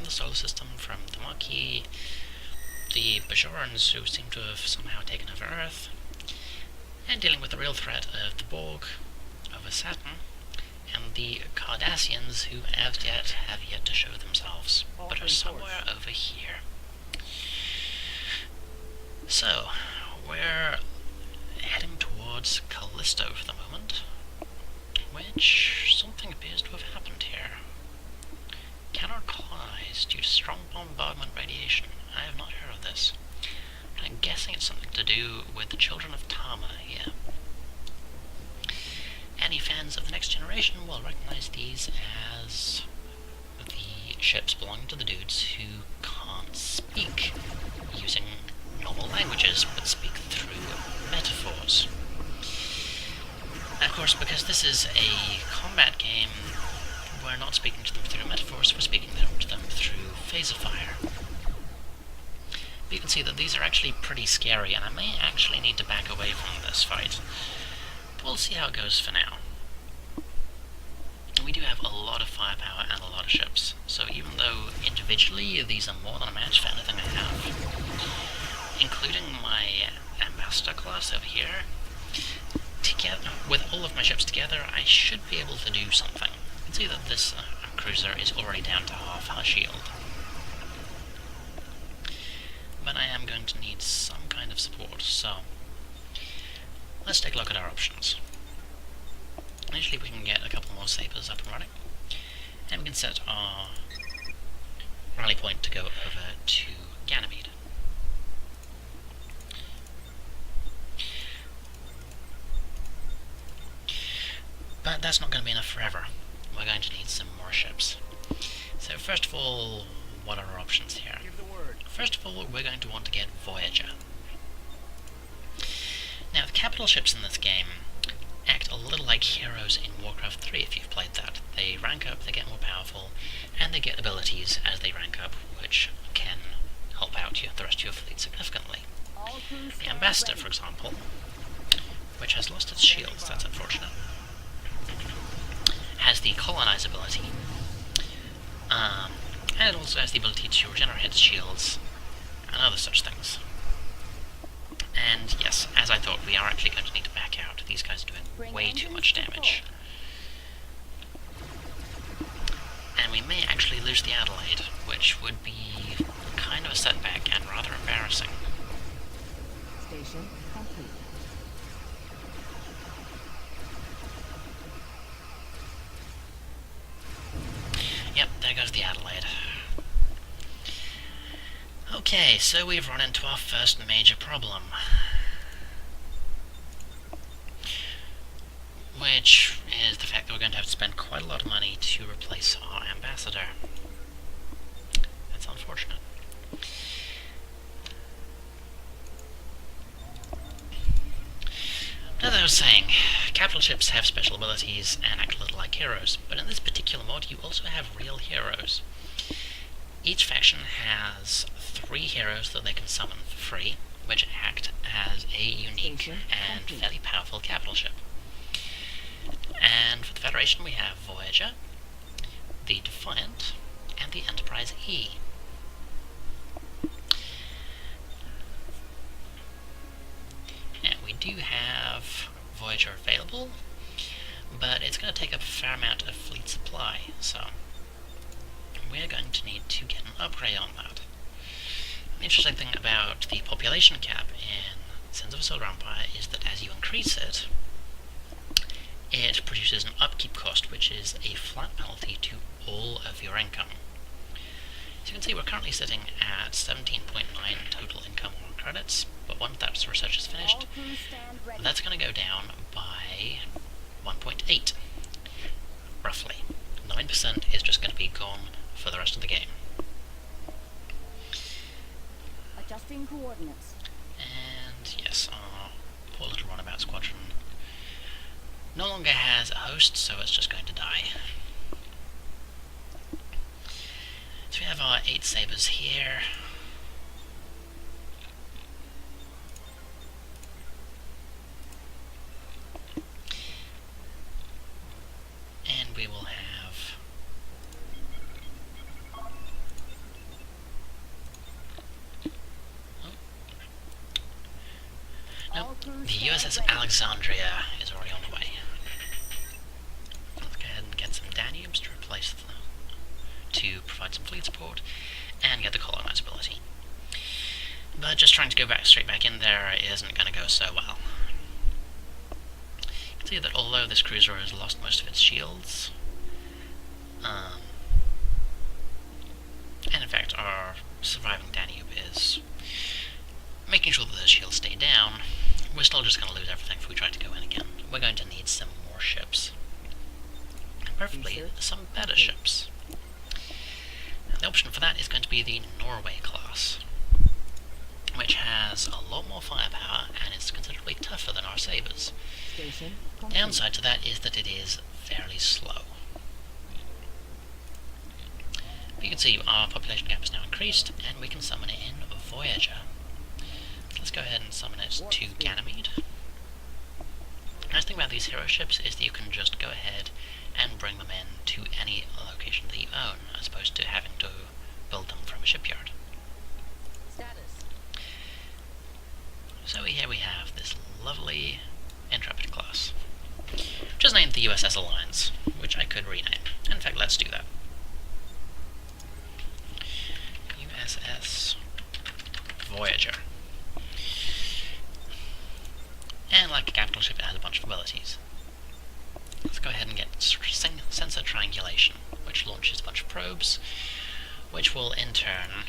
the solar system from Darmok, the Bajorans who seem to have somehow taken over Earth, and dealing with the real threat of the Borg over Saturn, and the Cardassians who as yet have yet to show themselves, but are somewhere over here. So, we're heading towards Callisto for the moment, which something appears to have happened here. Cannot colonize due to strong bombardment radiation. I have not heard of this. I'm guessing it's something to do with the children of Tama here. Any fans of the Next Generation will recognize these as the ships belonging to the dudes who can't speak using normal languages, but speak through metaphors. And of course, because this is a combat game, we're not speaking to them through metaphors, we're speaking to them through phaser fire. But you can see that these are actually pretty scary, and I may actually need to back away from this fight. But we'll see how it goes for now. We do have a lot of firepower and a lot of ships, so even though individually these are more than a match for anything I have, including my Ambassador class over here, together, with all of my ships together, I should be able to do something. You can see that this cruiser is already down to half her shield. But I am going to need some kind of support, so let's take a look at our options. Initially we can get a couple more sabers up and running, and we can set our rally point to go over to Ganymede. But that's not going to be enough forever. We're going to need some more ships. So first of all, what are our options here? First of all, we're going to want to get Voyager. Now, the capital ships in this game act a little like heroes in Warcraft 3 if you've played that. They rank up, they get more powerful, and they get abilities as they rank up, which can help out the rest of your fleet significantly. The Ambassador, for example, which has lost its shields, that's unfortunate, has the Colonize ability, and it also has the ability to regenerate its shields, and other such things. And yes, as I thought, we are actually going to need to back out. These guys are doing way too much damage. And we may actually lose the Adelaide, which would be kind of a setback and rather embarrassing. Station complete. Yep, there goes the Adelaide. Okay, so we've run into our first major problem, which is the fact that we're going to have to spend quite a lot of money to replace our Ambassador. That's unfortunate. As I was saying, capital ships have special abilities and act a little like heroes, but in this particular mod you also have real heroes. Each faction has 3 heroes that they can summon for free, which act as a unique and fairly powerful capital ship. And for the Federation we have Voyager, the Defiant, and the Enterprise E. And we do have Voyager available, but it's going to take up a fair amount of fleet supply, so we're going to need to get an upgrade on that. The interesting thing about the population cap in Sins of a Solar Empire is that as you increase it, it produces an upkeep cost, which is a flat penalty to all of your income. As you can see, we're currently sitting at 17.9 total income on credits, but once that research is finished, that's going to go down by 1.8, roughly. 9% is just going to be gone for the rest of the game. Adjusting coordinates. And yes, our poor little runabout squadron no longer has a host, so it's just going to die. So we have our 8 sabers here. And we will have The USS Alexandria is already on the way. Let's go ahead and get some Danubes to replace them, to provide some fleet support, and get the colonizability. But just trying to go straight back in there isn't going to go so well. You can see that although this cruiser has lost most of its shields, and in fact our surviving Danube is making sure that those shields stay down, we're still just going to lose everything if we try to go in again. We're going to need some more ships. Preferably some better ships. And the option for that is going to be the Norway class, which has a lot more firepower and is considerably tougher than our sabers. The downside to that is that it is fairly slow. But you can see our population gap is now increased, and we can summon in Voyager. Let's go ahead and summon it to Ganymede. The nice thing about these hero ships is that you can just go ahead and bring them in to any location that you own, as opposed to having to build them from a shipyard. Status. So here we have this lovely Intrepid class, which is named the USS Alliance, which I could rename. In fact, let's do that. USS Voyager. And like a capital ship, it has a bunch of abilities. Let's go ahead and get sensor triangulation, which launches a bunch of probes, which will in turn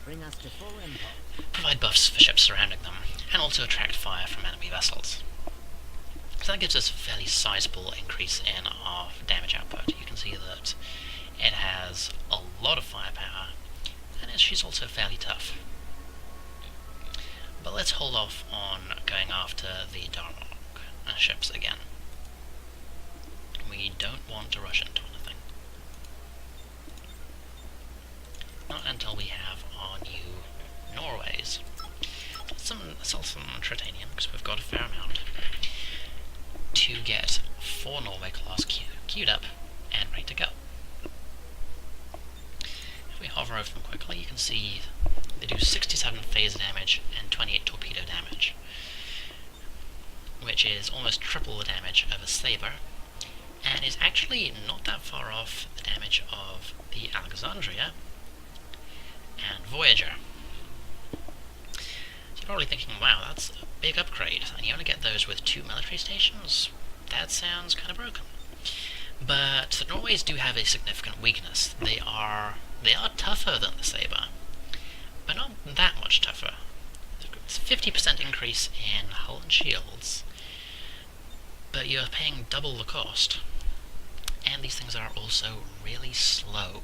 Bring us to full input. provide buffs for ships surrounding them, and also attract fire from enemy vessels. So that gives us a fairly sizable increase in our damage output. You can see that it has a lot of firepower, and she's also fairly tough. But let's hold off on going after the Darmok ships again. We don't want to rush into anything. Not until we have our new Norways. Sell some Tritanium, because we've got a fair amount, to get 4 Norway class queued up and ready to go. If we hover over them quickly, you can see they do 67 phaser damage and 28 torpedo damage, which is almost triple the damage of a saber, and is actually not that far off the damage of the Alexandria and Voyager. So you're probably thinking, wow, that's a big upgrade, and you only get those with 2 military stations? That sounds kind of broken. But the Norways do have a significant weakness. They are tougher than the saber, but not that much tougher. It's a 50% increase in hull and shields, but you're paying double the cost. And these things are also really slow.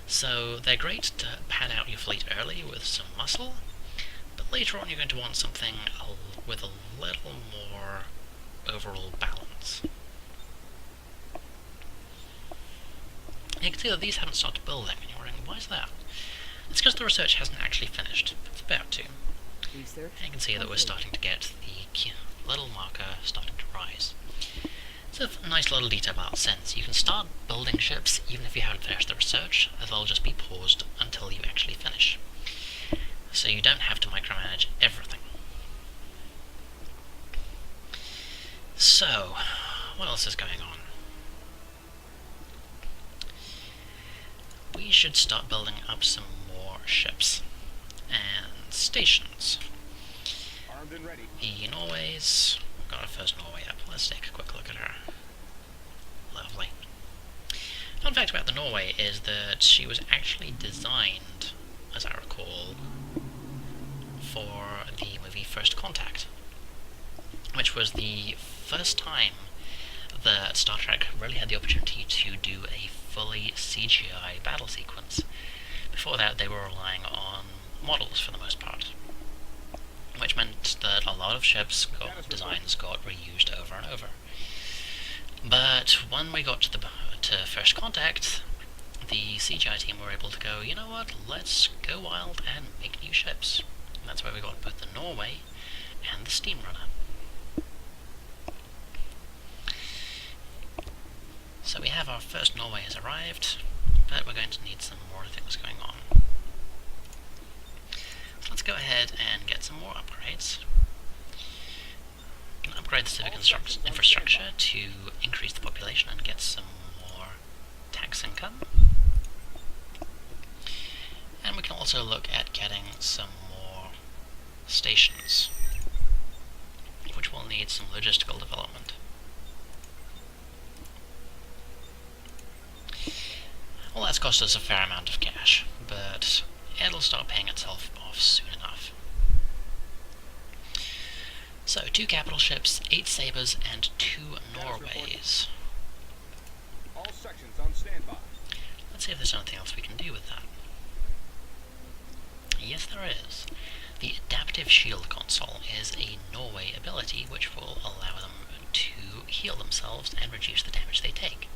So they're great to pad out your fleet early with some muscle, but later on you're going to want something with a little more overall balance. You can see that these haven't started building, and you're wondering, why is that? It's because the research hasn't actually finished. It's about to. Research. And you can see that we're starting to get the little marker starting to rise. It's a nice little detail about sense. You can start building ships even if you haven't finished the research, as they'll just be paused until you actually finish. So you don't have to micromanage everything. So, what else is going on? We should start building up some more ships and stations. Armed and ready. The Norways. We've got our first Norway up. Let's take a quick look at her. Lovely. Fun fact about the Norway is that she was actually designed, as I recall, for the movie First Contact, which was the first time that Star Trek really had the opportunity to do a fully CGI battle sequence. Before that, they were relying on models for the most part, which meant that a lot of ships' designs got reused over and over. But when we got to First Contact, the CGI team were able to go, you know what, let's go wild and make new ships. And that's where we got both the Norway and the Steamrunner. So we have our first Norway has arrived, but we're going to need some more things going on. So let's go ahead and get some more upgrades. We can upgrade the civic infrastructure to increase the population and get some more tax income. And we can also look at getting some more stations, which will need some logistical development. Well, that's cost us a fair amount of cash, but it'll start paying itself off soon enough. So, 2 capital ships, 8 sabers, and 2 Norways. All sections on standby. Let's see if there's anything else we can do with that. Yes, there is. The Adaptive Shield Console is a Norway ability which will allow them to heal themselves and reduce the damage they take,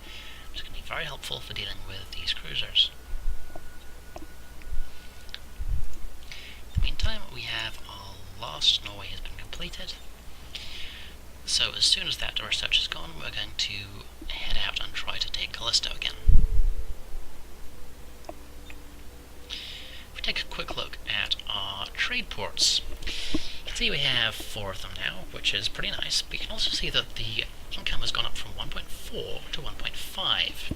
which is going to be very helpful for dealing with these cruisers. In the meantime, we have our last Norway has been completed. So as soon as that research is gone, we're going to head out and try to take Callisto again. If we take a quick look at our trade ports, you can see we have 4 of them now, which is pretty nice, but you can also see that the income has gone up from 1.4 to 1.5.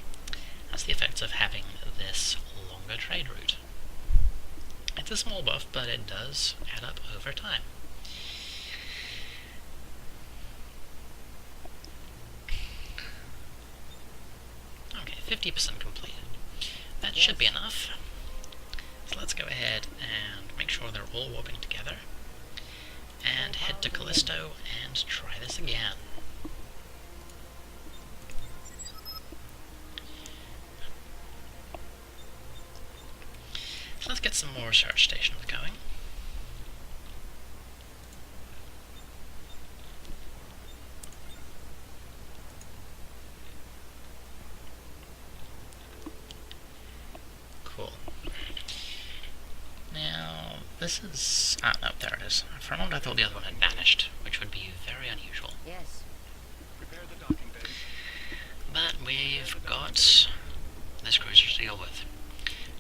That's the effects of having this longer trade route. It's a small buff, but it does add up over time. Okay, 50% completed. That should be enough. So let's go ahead and make sure they're all warping together, and head to Callisto and try this again. So let's get some more research stations going. Cool. Now, this is... ah, no, there it is. For a moment I thought the other one had vanished, which would be very unusual. Yes. Prepare the docking bay. But we've got this cruiser to deal with.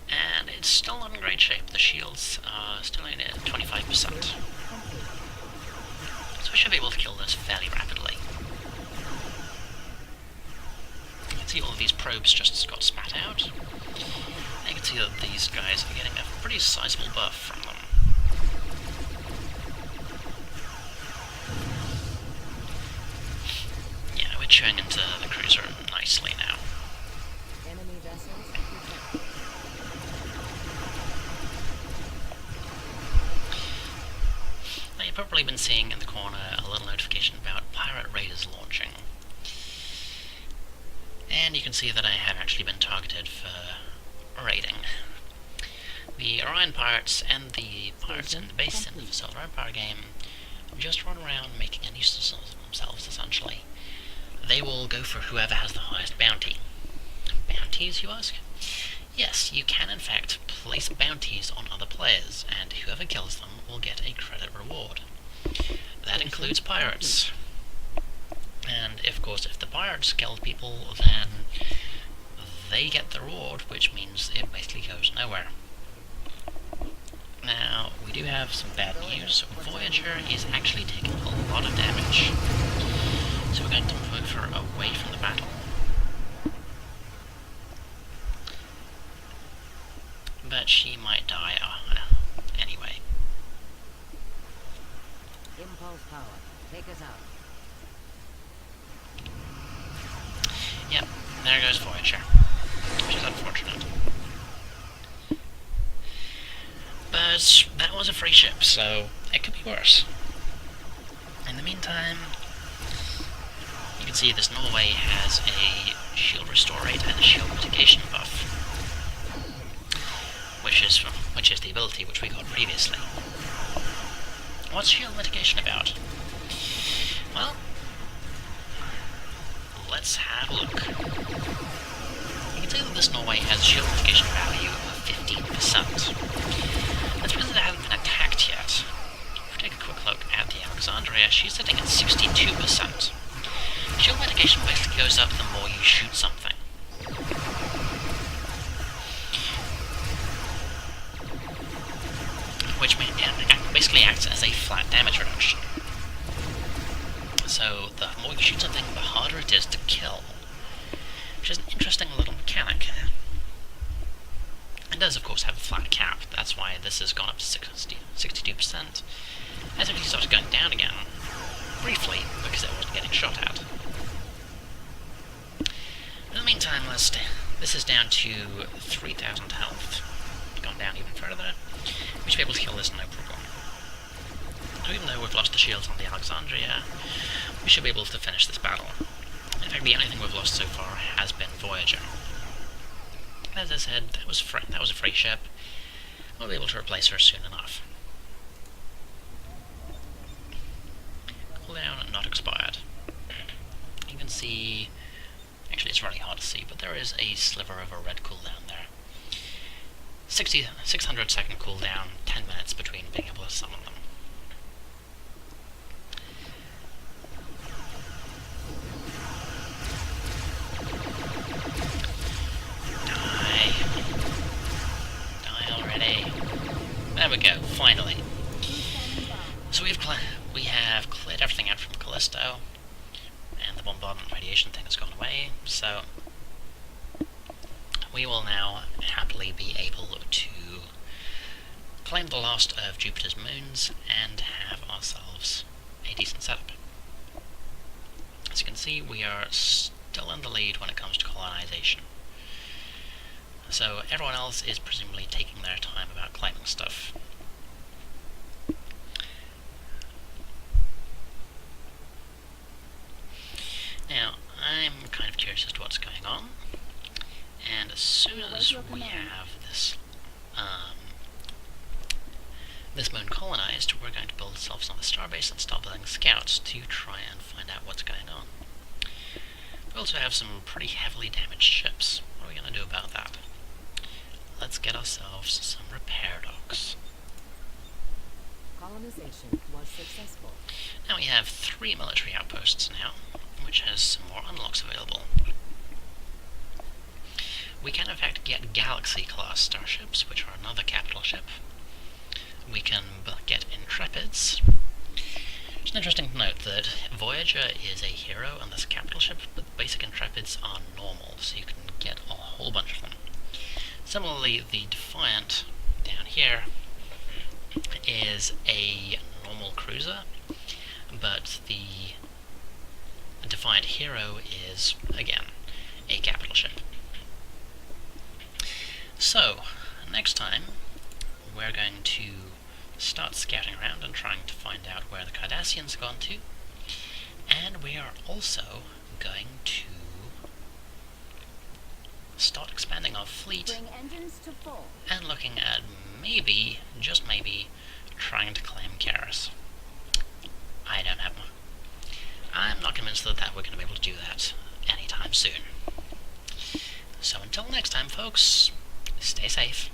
And it's still not in great shape. The shields are still only at 25%. So we should be able to kill this fairly rapidly. You can see all of these probes just got spat out. And you can see that these guys are getting a pretty sizable buff from them. Yeah, we're chewing into the cruiser nicely now. Enemy vessels. Now, you've probably been seeing in the corner a little notification about pirate raiders launching. And you can see that I have actually been targeted for raiding. The Orion pirates and the pirates in the base in the Solar Empire game just run around making a nuisance of themselves, essentially. They will go for whoever has the highest bounty. Bounties, you ask? Yes, you can in fact place bounties on other players, and whoever kills them will get a credit reward. That includes pirates. And, of course, if the pirates kill people, then they get the reward, which means it basically goes nowhere. Now, we do have some bad news. Voyager is actually taking a lot of damage. So we're going to move her away from the battle. But she might die anyway. Impulse power. Take us out. Yep, there goes Voyager, which is unfortunate. But that was a free ship, so it could be worse. In the meantime, you can see this Norway has a shield restore rate and a shield mitigation buff, which is the ability which we got previously. What's shield mitigation about? Well, let's have a look. You can see that this Norway has a shield mitigation value of 15%. That's because it hasn't been attacked yet. If we take a quick look at the Alexandria, she's sitting at 62%. Shield mitigation basically goes up the more you shoot something. which basically acts as a flat damage reduction. So the more you shoot something, the harder it is to kill, which is an interesting little mechanic. It does, of course, have a flat cap. That's why this has gone up to 62%. As it started going down again, briefly, because it wasn't getting shot at. In the meantime, this is down to 3,000 health. Gone down even further. We should be able to kill this no problem. Even though we've lost the shields on the Alexandria, we should be able to finish this battle. In fact, the only thing we've lost so far has been Voyager. As I said, that was a free ship. We'll be able to replace her soon enough. Cooldown not expired. You can see... Actually, it's really hard to see, but there is a sliver of a red cooldown there. 600 second cooldown, 10 minutes between being able to summon them. Die already. There we go, finally. So we have cleared everything out from Callisto, and the bombardment radiation thing has gone away, so we will now happily be able to claim the last of Jupiter's moons and have ourselves a decent setup. As you can see, we are still in the lead when it comes to colonization. So everyone else is presumably taking their time about claiming stuff. Now, I'm kind of curious as to what's going on, and as soon as we have this this moon colonized, we're going to build ourselves on the starbase and start building scouts to try and find out what's going on. We also have some pretty heavily damaged ships. What are we going to do about that? Let's get ourselves some repair docks. Colonization was successful. Now we have 3 military outposts now, which has some more unlocks available. We can in fact get Galaxy-class starships, which are another capital ship. We can get Intrepids. It's interesting to note that Voyager is a hero on this capital ship, but basic Intrepids are normal, so you can get a whole bunch of them. Similarly, the Defiant down here is a normal cruiser, but the Defiant hero is, again, a capital ship. So, next time, we're going to start scouting around and trying to find out where the Cardassians have gone to, and we are also going to start expanding our fleet Bring engines to full. and looking at maybe, just maybe, trying to claim Karis. I'm not convinced that we're going to be able to do that anytime soon. So until next time, folks, stay safe.